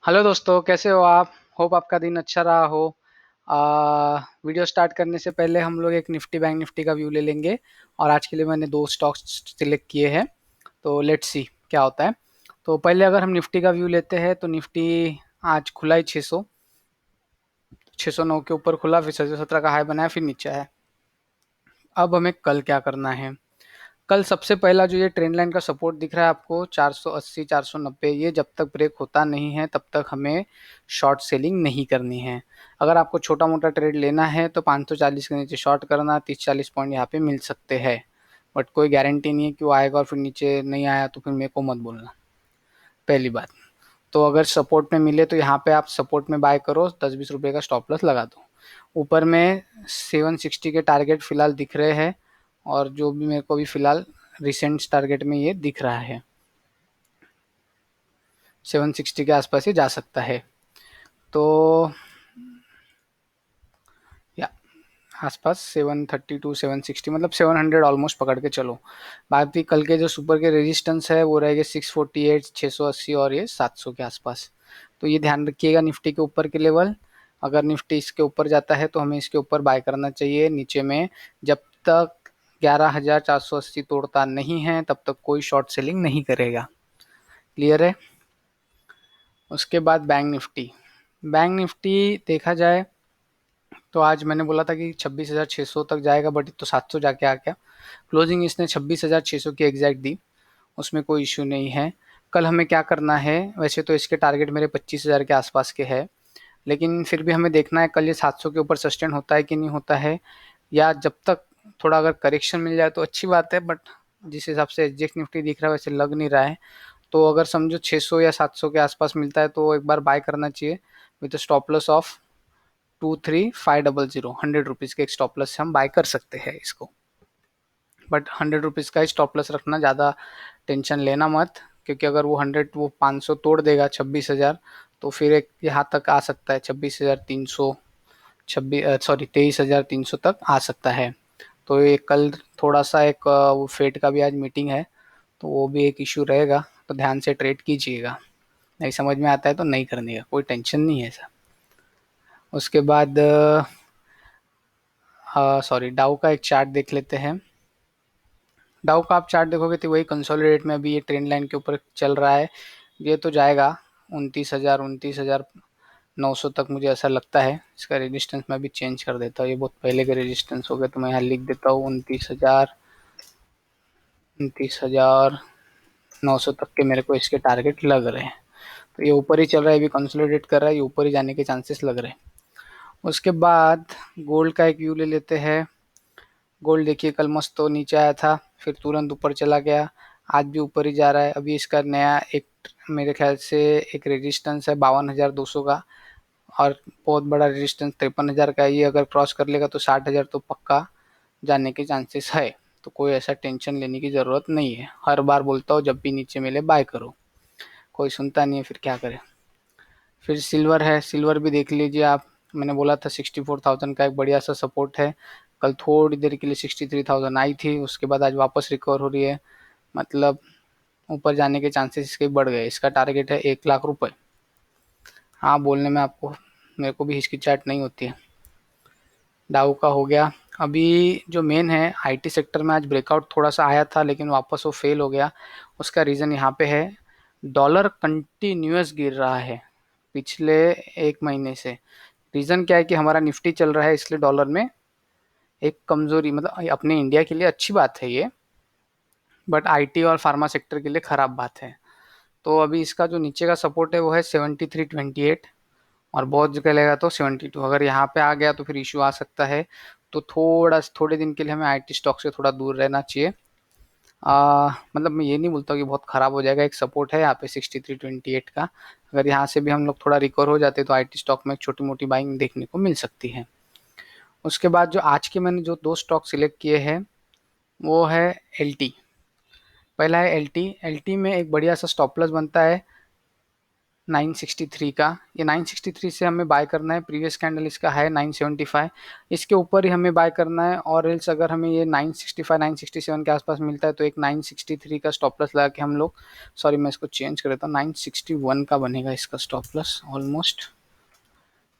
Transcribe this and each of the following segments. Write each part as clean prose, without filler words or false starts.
Hello दोस्तों, कैसे हो आप? होप आपका दिन अच्छा रहा हो। वीडियो स्टार्ट करने से पहले हम लोग एक निफ्टी बैंक निफ्टी का व्यू ले लेंगे। और आज के लिए मैंने दो स्टॉक्स सिलेक्ट किए हैं, तो लेट्स सी क्या होता है। तो पहले अगर हम निफ्टी का व्यू लेते हैं तो निफ्टी आज खुला ही 609 के ऊपर खुला, फिर 617 का हाई बनाया, फिर नीचे आया। अब हमें कल क्या करना है? कल सबसे पहला जो ये ट्रेंड लाइन का सपोर्ट दिख रहा है आपको 480 490, ये जब तक ब्रेक होता नहीं है तब तक हमें शॉर्ट सेलिंग नहीं करनी है। अगर आपको छोटा मोटा ट्रेड लेना है तो 540 के नीचे शॉर्ट करना, 30-40 पॉइंट यहाँ पे मिल सकते हैं। बट कोई गारंटी नहीं है कि वो आएगा और फिर नीचे नहीं आया तो फिर मेरे को मत बोलना, पहली बात। तो अगर सपोर्ट में मिले तो यहाँ पे आप सपोर्ट में बाय करो, 10-20 रुपये का स्टॉप लॉस लगा दो। ऊपर में 760 के टारगेट फिलहाल दिख रहे हैं, और जो भी मेरे को भी फिलहाल रिसेंट टारगेट में ये दिख रहा है 760 के आसपास ही जा सकता है। तो या आसपास 732 760, मतलब 700 ऑलमोस्ट पकड़ के चलो। बाकी कल के जो सुपर के रेजिस्टेंस है वो रहेंगे 648, 680 और ये 700 के आसपास। तो ये ध्यान रखिएगा निफ्टी के ऊपर के लेवल। अगर निफ्टी इसके ऊपर जाता है तो हमें इसके ऊपर बाय करना चाहिए। नीचे में जब तक 11,480 तोड़ता नहीं है तब तक कोई शॉर्ट सेलिंग नहीं करेगा। क्लियर है? उसके बाद बैंक निफ्टी देखा जाए तो आज मैंने बोला था कि 26,600 तक जाएगा, बट तो 700 जाके आ गया। क्लोजिंग इसने 26,600 की एग्जैक्ट दी, उसमें कोई इशू नहीं है। कल हमें क्या करना है? वैसे तो इसके टारगेट मेरे 25,000 के आसपास के है, लेकिन फिर भी हमें देखना है कल ये 700 के ऊपर सस्टेन होता है कि नहीं होता है। या जब तक थोड़ा अगर करेक्शन मिल जाए तो अच्छी बात है, बट जिस हिसाब से एसजीएक्स निफ्टी दिख रहा है वैसे लग नहीं रहा है। तो अगर समझो 600 या 700 के आसपास मिलता है तो एक बार बाय करना चाहिए, with stop loss of 23,500। 100 rupees के एक स्टॉप लॉस से हम बाय कर सकते हैं इसको। बट 100 रुपीज़ का ही स्टॉप लॉस रखना, ज़्यादा टेंशन लेना मत, क्योंकि अगर वो 500 तोड़ देगा 26,000, तो फिर एक यहाँ तक आ सकता है 26,300, 23,300 तक आ सकता है। तो ये कल थोड़ा सा एक वो फेड का भी आज मीटिंग है, तो वो भी एक इशू रहेगा, तो ध्यान से ट्रेड कीजिएगा। नहीं समझ में आता है तो नहीं करने का कोई टेंशन नहीं है ऐसा। उसके बाद सॉरी, डाउ का एक चार्ट देख लेते हैं। डाउ का आप चार्ट देखोगे तो वही कंसोलिडेट में अभी ये ट्रेंड लाइन के ऊपर चल रहा है। ये तो जाएगा 29,900 तक, मुझे ऐसा लगता है। इसका रेजिस्टेंस मैं भी चेंज कर देता हूँ, ये बहुत पहले के रेजिस्टेंस हो गए, तो मैं यहाँ लिख देता हूँ 29,900 तक के मेरे को इसके टारगेट लग रहे हैं। तो ये ऊपर ही चल रहा है, अभी कंसोलिडेट कर रहा है, ये ऊपर ही जाने के चांसेस लग रहे हैं। उसके बाद गोल्ड का एक व्यू ले लेते हैं। गोल्ड देखिए कल मस्त तो नीचे आया था, फिर तुरंत ऊपर चला गया, आज भी ऊपर ही जा रहा है। अभी इसका नया एक, मेरे ख्याल से एक रेजिस्टेंस है 52,200 का, और बहुत बड़ा रेजिस्टेंस 53,000 का है। ये अगर क्रॉस कर लेगा तो 60,000 तो पक्का जाने के चांसेस है। तो कोई ऐसा टेंशन लेने की ज़रूरत नहीं है। हर बार बोलता हूँ जब भी नीचे मिले बाय करो, कोई सुनता नहीं है, फिर क्या करें। फिर सिल्वर है, सिल्वर भी देख लीजिए आप। मैंने बोला था 64,000 का एक बढ़िया सा सपोर्ट है। कल थोड़ी देर के लिए 63,000 आई थी, उसके बाद आज वापस रिकवर हो रही है, मतलब ऊपर जाने के चांसेस इसके बढ़ गए। इसका टारगेट है 1,00,000 रुपये। हाँ, बोलने में आपको, मेरे को भी हिचकिचाहट नहीं होती है। डाउ का हो गया। अभी जो मेन है आईटी सेक्टर में आज ब्रेकआउट थोड़ा सा आया था, लेकिन वापस वो फेल हो गया। उसका रीज़न यहाँ पे है, डॉलर कंटिन्यूअस गिर रहा है पिछले एक महीने से। रीज़न क्या है कि हमारा निफ्टी चल रहा है, इसलिए डॉलर में एक कमज़ोरी, मतलब अपने इंडिया के लिए अच्छी बात है ये, बट आईटी और फार्मा सेक्टर के लिए ख़राब बात है। तो अभी इसका जो नीचे का सपोर्ट है वो है 73.28, और बहुत जगह लेगा तो 72। अगर यहाँ पे आ गया तो फिर इशू आ सकता है। तो थोड़े दिन के लिए हमें आईटी स्टॉक से थोड़ा दूर रहना चाहिए। मतलब मैं ये नहीं बोलता कि बहुत ख़राब हो जाएगा। एक सपोर्ट है यहाँ पे 63.28 का, अगर यहाँ से भी हम लोग थोड़ा रिकवर हो जाते तो आईटी स्टॉक में छोटी मोटी बाइंग देखने को मिल सकती है। उसके बाद जो आज के मैंने जो दो स्टॉक सिलेक्ट किए हैं वो है एलटी। पहला है एलटी। एलटी में एक बढ़िया सा स्टॉप लॉस बनता है 963 का, ये 963 से हमें बाय करना है। प्रीवियस कैंडल इसका है 975, इसके ऊपर ही हमें बाय करना है। और एल्स अगर हमें ये 965 967 के आसपास मिलता है तो एक 963 का स्टॉप लॉस लगा के हम लोग, सॉरी मैं इसको चेंज कर देता हूँ, 961 का बनेगा इसका स्टॉप लॉस ऑलमोस्ट।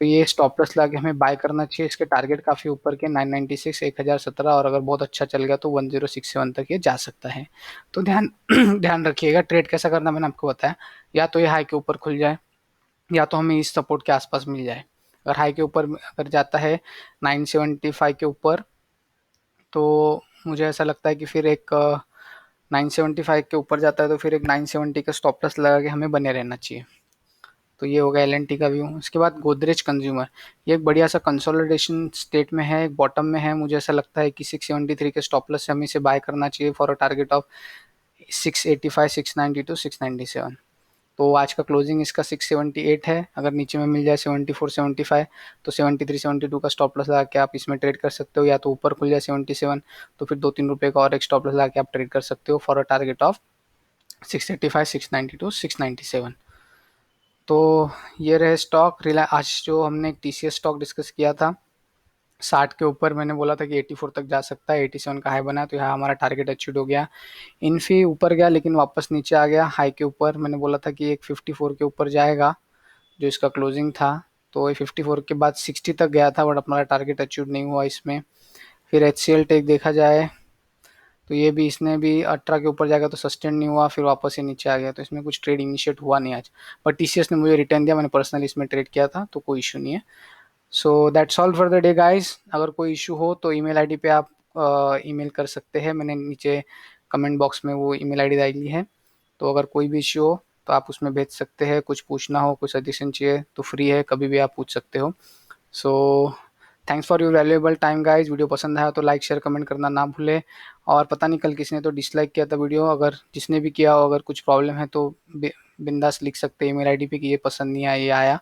तो ये स्टॉप लॉस लगा के हमें बाय करना चाहिए। इसके टारगेट काफ़ी ऊपर के 996 1017, और अगर बहुत अच्छा चल गया तो 1067 तक ये जा सकता है। तो ध्यान ध्यान रखिएगा। ट्रेड कैसा करना मैंने आपको बताया, या तो ये हाई के ऊपर खुल जाए या तो हमें इस सपोर्ट के आसपास मिल जाए। अगर हाई के ऊपर अगर जाता है 975 के ऊपर, तो मुझे ऐसा लगता है कि फिर एक 975 के ऊपर जाता है तो फिर एक 970 का स्टॉप लॉस लगा के हमें बने रहना चाहिए। तो ये हो गया एल का व्यू। उसके बाद गोदरेज कंज्यूमर, ये एक बढ़िया सा कंसोलिडेशन स्टेट में है, एक बॉटम में है। मुझे ऐसा लगता है कि 673 के स्टॉप लॉस से हमें इसे बाय करना चाहिए फॉर अ टारगेट ऑफ 685 692 697। तो आज का क्लोजिंग इसका 678 है। अगर नीचे में मिल जाए 74 75 तो 73 72 का स्टॉप लॉस लगा के आप इसमें ट्रेड कर सकते हो, या तो ऊपर खुल जाए 77 तो फिर 2-3 रुपये का और एक स्टॉप लॉस लगा के आप ट्रेड कर सकते हो फॉर अ टारगेट ऑफ 685 692 697। तो ये रहे स्टॉक रिला। आज जो हमने एक टीसीएस स्टॉक डिस्कस किया था 60 के ऊपर, मैंने बोला था कि 84 तक जा सकता है, 87 का हाई बना तो यहाँ हमारा टारगेट अचीव हो गया। इन्फी ऊपर गया लेकिन वापस नीचे आ गया। हाई के ऊपर मैंने बोला था कि एक 54 के ऊपर जाएगा जो इसका क्लोजिंग था, तो ये 54 के बाद 60 तक गया था बट हमारा टारगेट अचीव नहीं हुआ इसमें। फिर HCL टेक देखा जाए तो ये भी, इसने भी 18 के ऊपर जाएगा तो सस्टेन नहीं हुआ, फिर वापस ही नीचे आ गया, तो इसमें कुछ ट्रेड इनिशिएट हुआ नहीं आज। बट टीसीएस ने मुझे रिटर्न दिया, मैंने पर्सनली इसमें ट्रेड किया था तो कोई इशू नहीं है। So that's all for the day guys. अगर कोई इशू हो तो ईमेल आईडी पे आप ईमेल कर सकते हैं, मैंने नीचे कमेंट बॉक्स में वो ईमेल आईडी डाली है। तो अगर कोई भी इशू हो तो आप उसमें भेज सकते हैं। कुछ पूछना हो, कुछ सजेशन चाहिए तो फ्री है, कभी भी आप पूछ सकते हो। So thanks for your valuable time guys. Video पसंद आया तो लाइक शेयर कमेंट करना ना भूले। और पता नहीं कल किसी ने तो डिसलाइक किया था वीडियो, अगर जिसने भी किया हो अगर कुछ प्रॉब्लम है तो बिंदास लिख सकते हैं ईमेल आईडी पे कि ये पसंद नहीं आया, ये आया।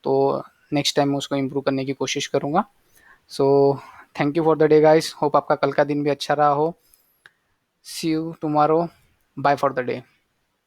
तो नेक्स्ट टाइम मैं उसको इम्प्रूव करने की कोशिश करूँगा। So thank you for the day guys. Hope आपका कल का दिन भी अच्छा रहा हो। See you tomorrow. Bye for the day.